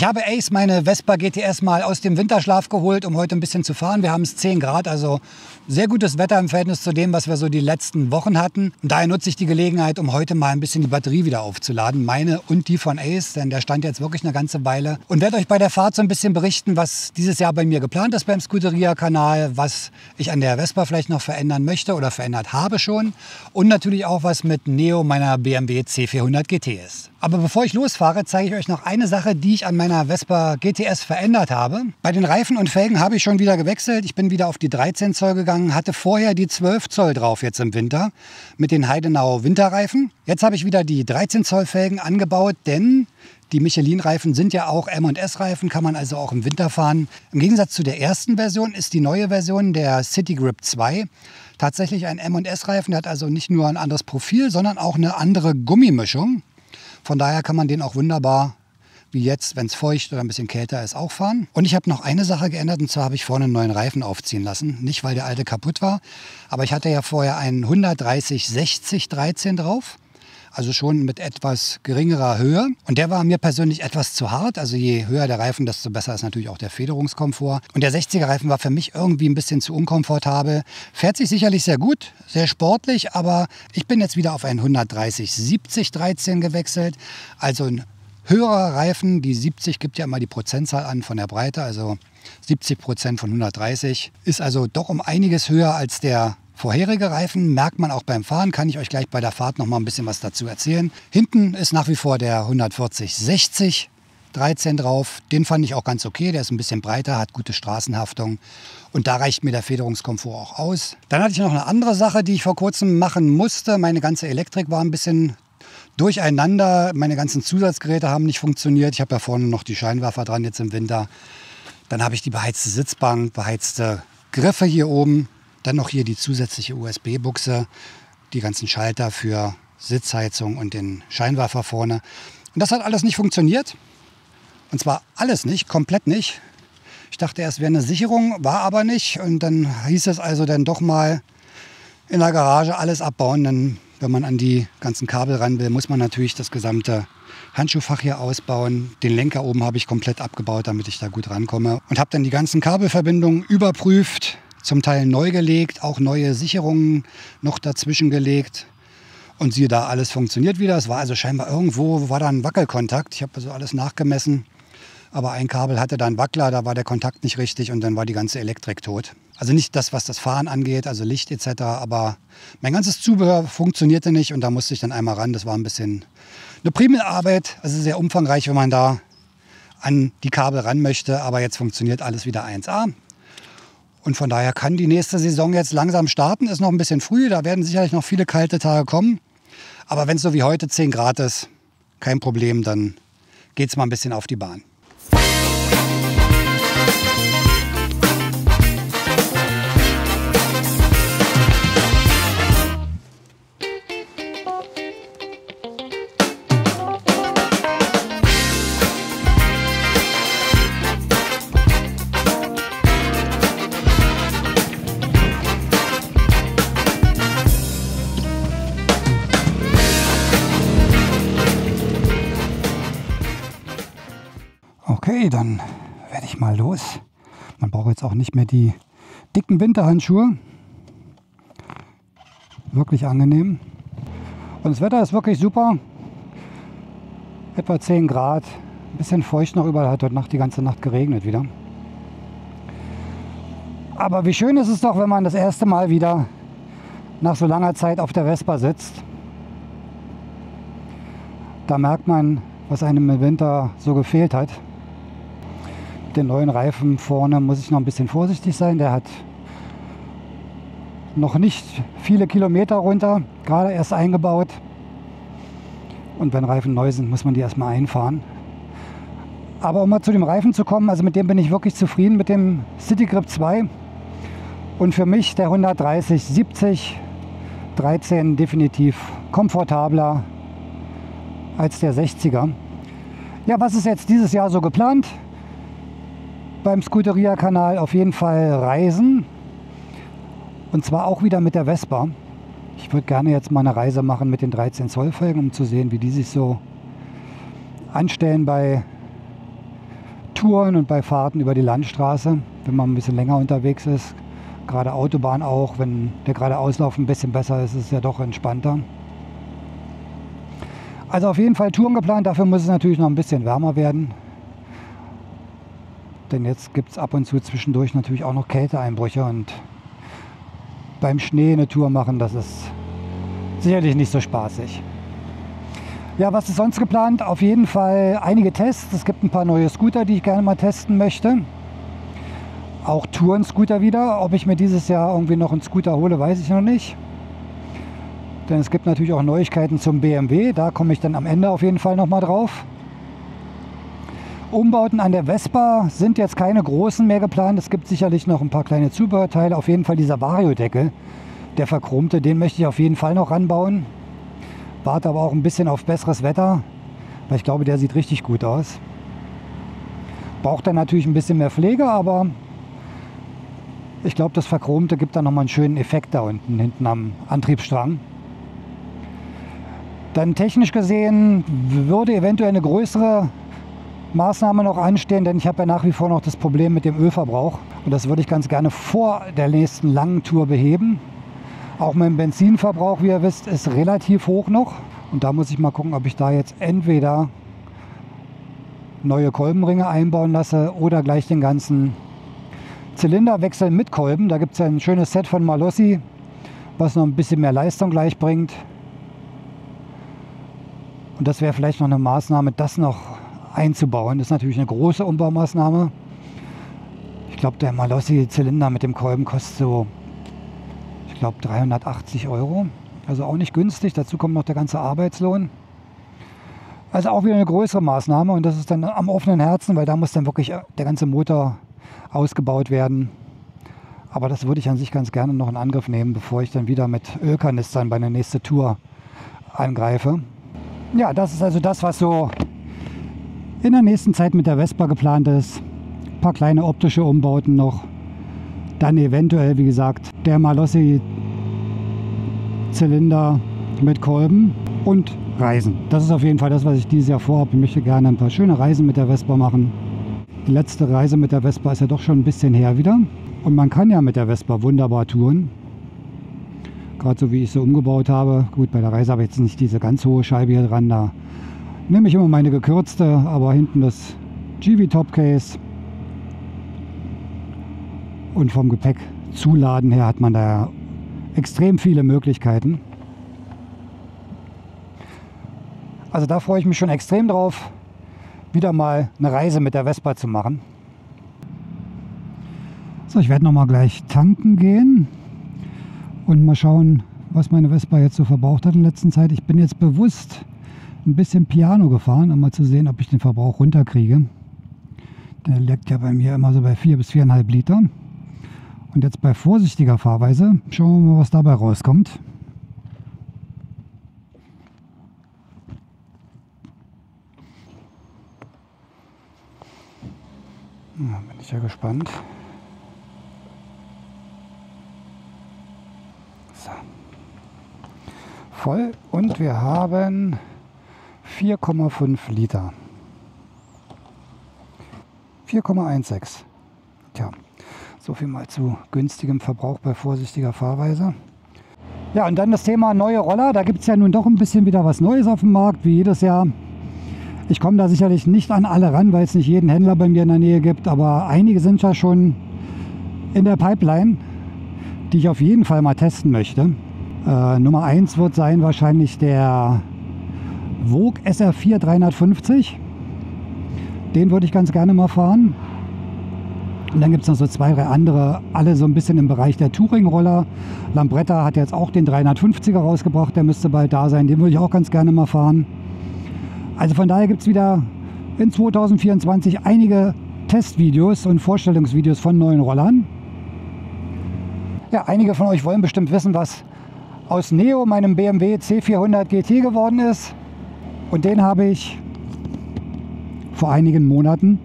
habe Ace, meine Vespa GTS, mal aus dem Winterschlaf geholt, um heute ein bisschen zu fahren. Wir haben es 10 Grad, also sehr gutes Wetter im Verhältnis zu dem, was wir so die letzten Wochen hatten. Und daher nutze ich die Gelegenheit, um heute mal ein bisschen die Batterie wieder aufzuladen. Meine und die von Ace, denn der stand jetzt wirklich eine ganze Weile. Und werde euch bei der Fahrt so ein bisschen berichten, was dieses Jahr bei mir geplant ist beim Scuderia-Kanal, was ich an der Vespa vielleicht noch verändern möchte oder verändert habe schon. Und natürlich auch, was mit Neo, meiner BMW C400 GT ist. Aber bevor ich losfahre, zeige ich euch noch eine Sache, die ich an meiner Vespa GTS verändert habe. Bei den Reifen und Felgen habe ich schon wieder gewechselt. Ich bin wieder auf die 13 Zoll gegangen, hatte vorher die 12 Zoll drauf jetzt im Winter mit den Heidenau Winterreifen. Jetzt habe ich wieder die 13 Zoll Felgen angebaut, denn die Michelin-Reifen sind ja auch M&S-Reifen, kann man also auch im Winter fahren. Im Gegensatz zu der ersten Version ist die neue Version, der City Grip 2, tatsächlich ein M&S-Reifen. Der hat also nicht nur ein anderes Profil, sondern auch eine andere Gummimischung. Von daher kann man den auch wunderbar, wie jetzt, wenn es feucht oder ein bisschen kälter ist, auch fahren. Und ich habe noch eine Sache geändert, und zwar habe ich vorne einen neuen Reifen aufziehen lassen. Nicht, weil der alte kaputt war, aber ich hatte ja vorher einen 130/60 13 drauf. Also schon mit etwas geringerer Höhe. Und der war mir persönlich etwas zu hart. Also je höher der Reifen, desto besser ist natürlich auch der Federungskomfort. Und der 60er Reifen war für mich irgendwie ein bisschen zu unkomfortabel. Fährt sich sicherlich sehr gut, sehr sportlich, aber ich bin jetzt wieder auf einen 130/70 13 gewechselt. Also ein höherer Reifen. Die 70 gibt ja immer die Prozentzahl an von der Breite. Also 70% von 130 ist also doch um einiges höher als der vorherige Reifen. Merkt man auch beim Fahren, kann ich euch gleich bei der Fahrt noch mal ein bisschen was dazu erzählen. Hinten ist nach wie vor der 140/60 13 drauf. Den fand ich auch ganz okay. Der ist ein bisschen breiter, hat gute Straßenhaftung. Und da reicht mir der Federungskomfort auch aus. Dann hatte ich noch eine andere Sache, die ich vor kurzem machen musste. Meine ganze Elektrik war ein bisschen durcheinander. Meine ganzen Zusatzgeräte haben nicht funktioniert. Ich habe ja vorne noch die Scheinwerfer dran jetzt im Winter. Dann habe ich die beheizte Sitzbank, beheizte Griffe hier oben. Dann noch hier die zusätzliche USB-Buchse, die ganzen Schalter für Sitzheizung und den Scheinwerfer vorne. Und das hat alles nicht funktioniert. Und zwar alles nicht, komplett nicht. Ich dachte erst, wäre eine Sicherung, war aber nicht. Und dann hieß es also dann doch mal in der Garage alles abbauen. Denn wenn man an die ganzen Kabel ran will, muss man natürlich das gesamte Handschuhfach hier ausbauen. Den Lenker oben habe ich komplett abgebaut, damit ich da gut rankomme. Und habe dann die ganzen Kabelverbindungen überprüft. Zum Teil neu gelegt, auch neue Sicherungen noch dazwischen gelegt. Und siehe da, alles funktioniert wieder. Es war also scheinbar irgendwo, war da ein Wackelkontakt. Ich habe also alles nachgemessen. Aber ein Kabel hatte da einen Wackler, da war der Kontakt nicht richtig und dann war die ganze Elektrik tot. Also nicht das, was das Fahren angeht, also Licht etc. Aber mein ganzes Zubehör funktionierte nicht und da musste ich dann einmal ran. Das war ein bisschen eine Primelarbeit, also sehr umfangreich, wenn man da an die Kabel ran möchte. Aber jetzt funktioniert alles wieder 1A. Und von daher kann die nächste Saison jetzt langsam starten. Ist noch ein bisschen früh, da werden sicherlich noch viele kalte Tage kommen. Aber wenn es so wie heute 10 Grad ist, kein Problem, dann geht es mal ein bisschen auf die Bahn. Okay, dann werde ich mal los. Man braucht jetzt auch nicht mehr die dicken Winterhandschuhe. Wirklich angenehm. Und das Wetter ist wirklich super. Etwa 10 Grad. Ein bisschen feucht noch überall. Hat heute Nacht die ganze Nacht geregnet wieder. Aber wie schön ist es doch, wenn man das erste Mal wieder nach so langer Zeit auf der Vespa sitzt. Da merkt man, was einem im Winter so gefehlt hat. Den neuen Reifen vorne muss ich noch ein bisschen vorsichtig sein. Der hat noch nicht viele Kilometer runter, gerade erst eingebaut. Und wenn Reifen neu sind, muss man die erstmal einfahren. Aber um mal zu dem Reifen zu kommen, also mit dem bin ich wirklich zufrieden, mit dem City Grip 2. Und für mich der 130/70 13 definitiv komfortabler als der 60er. Ja, was ist jetzt dieses Jahr so geplant? Beim Scuderia-Kanal auf jeden Fall Reisen. Und zwar auch wieder mit der Vespa. Ich würde gerne jetzt mal eine Reise machen mit den 13 Zoll Felgen, um zu sehen, wie die sich so anstellen bei Touren und bei Fahrten über die Landstraße, wenn man ein bisschen länger unterwegs ist. Gerade Autobahn auch, wenn der Geradeauslauf ein bisschen besser ist, ist es ja doch entspannter. Also auf jeden Fall Touren geplant, dafür muss es natürlich noch ein bisschen wärmer werden. Denn jetzt gibt es ab und zu zwischendurch natürlich auch noch Kälteeinbrüche und beim Schnee eine Tour machen, das ist sicherlich nicht so spaßig. Ja, was ist sonst geplant? Auf jeden Fall einige Tests. Es gibt ein paar neue Scooter, die ich gerne mal testen möchte. Auch Touren-Scooter wieder. Ob ich mir dieses Jahr irgendwie noch einen Scooter hole, weiß ich noch nicht. Denn es gibt natürlich auch Neuigkeiten zum BMW. Da komme ich dann am Ende auf jeden Fall noch mal drauf. Umbauten an der Vespa sind jetzt keine großen mehr geplant. Es gibt sicherlich noch ein paar kleine Zubehörteile. Auf jeden Fall dieser Vario-Deckel, der verchromte, den möchte ich auf jeden Fall noch ranbauen. Warte aber auch ein bisschen auf besseres Wetter, weil ich glaube, der sieht richtig gut aus. Braucht dann natürlich ein bisschen mehr Pflege, aber ich glaube, das Verchromte gibt dann nochmal einen schönen Effekt da unten, hinten am Antriebsstrang. Dann technisch gesehen würde eventuell eine größere Maßnahme noch anstehen, denn ich habe ja nach wie vor noch das Problem mit dem Ölverbrauch. Und das würde ich ganz gerne vor der nächsten langen Tour beheben. Auch mein Benzinverbrauch, wie ihr wisst, ist relativ hoch noch. Und da muss ich mal gucken, ob ich da jetzt entweder neue Kolbenringe einbauen lasse oder gleich den ganzen Zylinderwechsel mit Kolben. Da gibt es ja ein schönes Set von Malossi, was noch ein bisschen mehr Leistung gleich bringt. Und das wäre vielleicht noch eine Maßnahme, das noch einzubauen. Das ist natürlich eine große Umbaumaßnahme. Ich glaube, der Malossi-Zylinder mit dem Kolben kostet so, ich glaube, 380 €. Also auch nicht günstig. Dazu kommt noch der ganze Arbeitslohn. Also auch wieder eine größere Maßnahme. Und das ist dann am offenen Herzen, weil da muss dann wirklich der ganze Motor ausgebaut werden. Aber das würde ich an sich ganz gerne noch in Angriff nehmen, bevor ich dann wieder mit Ölkanistern bei der nächsten Tour angreife. Ja, das ist also das, was so in der nächsten Zeit mit der Vespa geplant ist. Ein paar kleine optische Umbauten noch. Dann eventuell, wie gesagt, der Malossi-Zylinder mit Kolben und Reisen. Das ist auf jeden Fall das, was ich dieses Jahr vorhabe. Ich möchte gerne ein paar schöne Reisen mit der Vespa machen. Die letzte Reise mit der Vespa ist ja doch schon ein bisschen her wieder. Und man kann ja mit der Vespa wunderbar touren. Gerade so wie ich sie umgebaut habe. Gut, bei der Reise habe ich jetzt nicht diese ganz hohe Scheibe hier dran. Da nehme ich immer meine gekürzte, aber hinten das GV Topcase. Und vom Gepäck zuladen her hat man da extrem viele Möglichkeiten. Also da freue ich mich schon extrem drauf, wieder mal eine Reise mit der Vespa zu machen. So, ich werde noch mal gleich tanken gehen und mal schauen, was meine Vespa jetzt so verbraucht hat in letzter Zeit. Ich bin jetzt bewusst ein bisschen Piano gefahren, um mal zu sehen, ob ich den Verbrauch runterkriege. Der liegt ja bei mir immer so bei 4 bis 4,5 Liter. Und jetzt bei vorsichtiger Fahrweise schauen wir mal, was dabei rauskommt. Ja, bin ich ja gespannt. So. Voll und wir haben 4,5 Liter. 4,16. Tja, so viel mal zu günstigem Verbrauch bei vorsichtiger Fahrweise. Ja, und dann das Thema neue Roller. Da gibt es ja nun doch ein bisschen wieder was Neues auf dem Markt, wie jedes Jahr. Ich komme da sicherlich nicht an alle ran, weil es nicht jeden Händler bei mir in der Nähe gibt. Aber einige sind ja schon in der Pipeline, die ich auf jeden Fall mal testen möchte. Nummer 1 wird sein wahrscheinlich der Vogue SR4 350. Den würde ich ganz gerne mal fahren. Und dann gibt es noch so 2, 3 andere, alle so ein bisschen im Bereich der Touring-Roller. Lambretta hat jetzt auch den 350er rausgebracht, der müsste bald da sein. Den würde ich auch ganz gerne mal fahren. Also von daher gibt es wieder in 2024 einige Testvideos und Vorstellungsvideos von neuen Rollern. Ja, einige von euch wollen bestimmt wissen, was aus Neo, meinem BMW C400 GT geworden ist. Und den habe ich vor einigen Monaten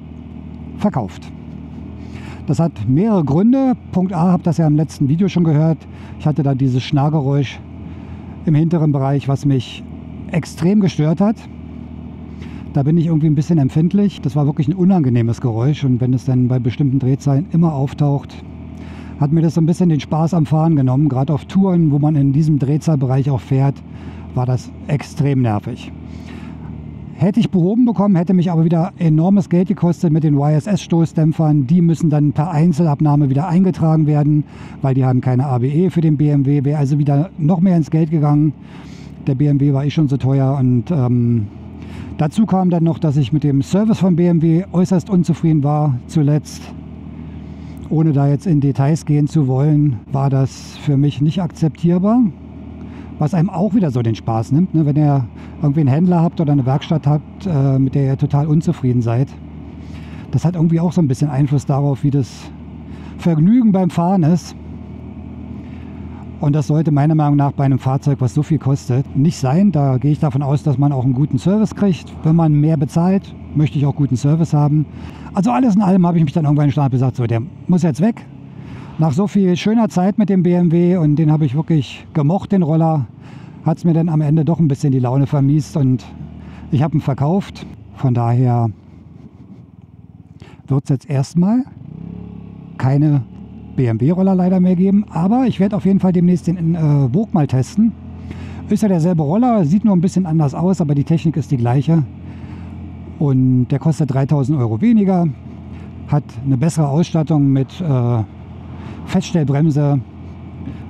verkauft. Das hat mehrere Gründe. Punkt A, habt das ja im letzten Video schon gehört. Ich hatte da dieses Schnarrgeräusch im hinteren Bereich, was mich extrem gestört hat. Da bin ich irgendwie ein bisschen empfindlich. Das war wirklich ein unangenehmes Geräusch und wenn es dann bei bestimmten Drehzahlen immer auftaucht, hat mir das so ein bisschen den Spaß am Fahren genommen. Gerade auf Touren, wo man in diesem Drehzahlbereich auch fährt, war das extrem nervig. Hätte ich behoben bekommen, hätte mich aber wieder enormes Geld gekostet mit den YSS-Stoßdämpfern. Die müssen dann per Einzelabnahme wieder eingetragen werden, weil die haben keine ABE für den BMW. Wäre also wieder noch mehr ins Geld gegangen. Der BMW war schon so teuer und dazu kam dann noch, dass ich mit dem Service von BMW äußerst unzufrieden war zuletzt. Ohne da jetzt in Details gehen zu wollen, war das für mich nicht akzeptierbar. Was einem auch wieder so den Spaß nimmt, ne? Wenn ihr irgendwie einen Händler habt oder eine Werkstatt habt, mit der ihr total unzufrieden seid. Das hat irgendwie auch so ein bisschen Einfluss darauf, wie das Vergnügen beim Fahren ist. Und das sollte meiner Meinung nach bei einem Fahrzeug, was so viel kostet, nicht sein. Da gehe ich davon aus, dass man auch einen guten Service kriegt. Wenn man mehr bezahlt, möchte ich auch guten Service haben. Also alles in allem habe ich mich dann irgendwann gesagt, so, der muss jetzt weg. Nach so viel schöner Zeit mit dem BMW und den habe ich wirklich gemocht, den Roller, hat es mir dann am Ende doch ein bisschen die Laune vermiest und ich habe ihn verkauft. Von daher wird es jetzt erstmal keine BMW-Roller leider mehr geben, aber ich werde auf jeden Fall demnächst den Vogue mal testen. Ist ja derselbe Roller, sieht nur ein bisschen anders aus, aber die Technik ist die gleiche. Und der kostet 3.000 € weniger, hat eine bessere Ausstattung mit Feststellbremse,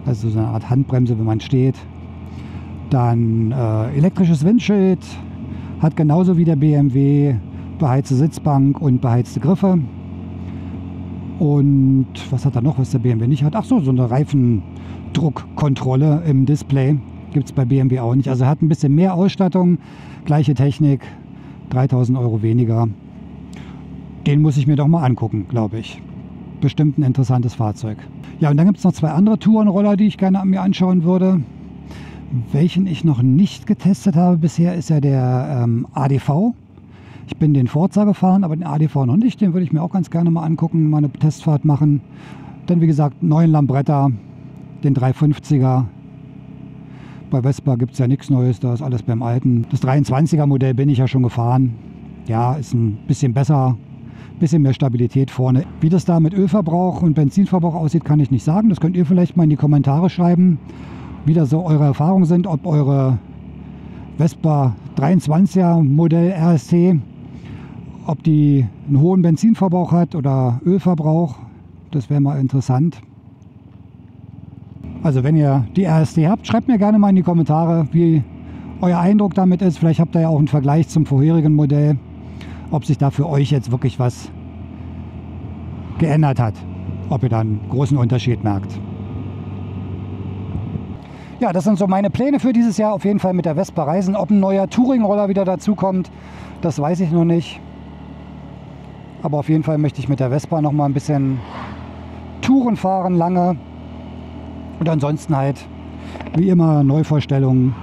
also so eine Art Handbremse, wenn man steht. Dann elektrisches Windschild, hat genauso wie der BMW beheizte Sitzbank und beheizte Griffe. Und was hat er noch, was der BMW nicht hat? Ach so, so eine Reifendruckkontrolle im Display gibt es bei BMW auch nicht. Also er hat ein bisschen mehr Ausstattung, gleiche Technik, 3.000 € weniger. Den muss ich mir doch mal angucken, glaube ich. Bestimmt ein interessantes Fahrzeug. Ja, und dann gibt es noch zwei andere Tourenroller, die ich gerne mir anschauen würde. Welchen ich noch nicht getestet habe bisher, ist ja der ADV. Ich bin den Forza gefahren, aber den ADV noch nicht. Den würde ich mir auch ganz gerne mal angucken, mal eine Testfahrt machen. Dann wie gesagt, neuen Lambretta, den 350er. Bei Vespa gibt es ja nichts Neues, da ist alles beim Alten. Das 23er Modell bin ich ja schon gefahren. Ja, ist ein bisschen besser, bisschen mehr Stabilität vorne. Wie das da mit Ölverbrauch und Benzinverbrauch aussieht, kann ich nicht sagen. Das könnt ihr vielleicht mal in die Kommentare schreiben, wie da so eure Erfahrungen sind, ob eure Vespa 23er Modell RST, ob die einen hohen Benzinverbrauch hat oder Ölverbrauch. Das wäre mal interessant. Also wenn ihr die RST habt, schreibt mir gerne mal in die Kommentare, wie euer Eindruck damit ist. Vielleicht habt ihr ja auch einen Vergleich zum vorherigen Modell, ob sich da für euch jetzt wirklich was geändert hat, ob ihr da einen großen Unterschied merkt. Ja, das sind so meine Pläne für dieses Jahr. Auf jeden Fall mit der Vespa reisen. Ob ein neuer Touring-Roller wieder dazu kommt, das weiß ich noch nicht. Aber auf jeden Fall möchte ich mit der Vespa noch mal ein bisschen Touren fahren, lange. Und ansonsten halt, wie immer, Neuvorstellungen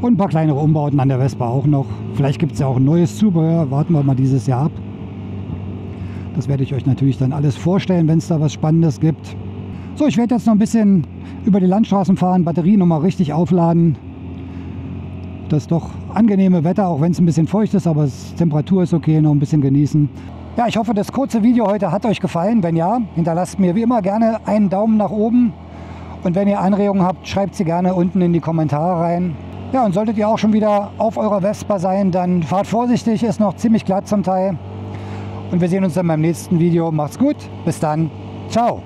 und ein paar kleinere Umbauten an der Vespa auch noch. Vielleicht gibt es ja auch ein neues Zubehör. Warten wir mal dieses Jahr ab. Das werde ich euch natürlich dann alles vorstellen, wenn es da was Spannendes gibt. So, ich werde jetzt noch ein bisschen über die Landstraßen fahren, Batterie nochmal richtig aufladen. Das doch angenehme Wetter, auch wenn es ein bisschen feucht ist, aber die Temperatur ist okay, noch ein bisschen genießen. Ja, ich hoffe, das kurze Video heute hat euch gefallen. Wenn ja, hinterlasst mir wie immer gerne einen Daumen nach oben. Und wenn ihr Anregungen habt, schreibt sie gerne unten in die Kommentare rein. Ja, und solltet ihr auch schon wieder auf eurer Vespa sein, dann fahrt vorsichtig, ist noch ziemlich glatt zum Teil. Und wir sehen uns dann beim nächsten Video. Macht's gut, bis dann, ciao.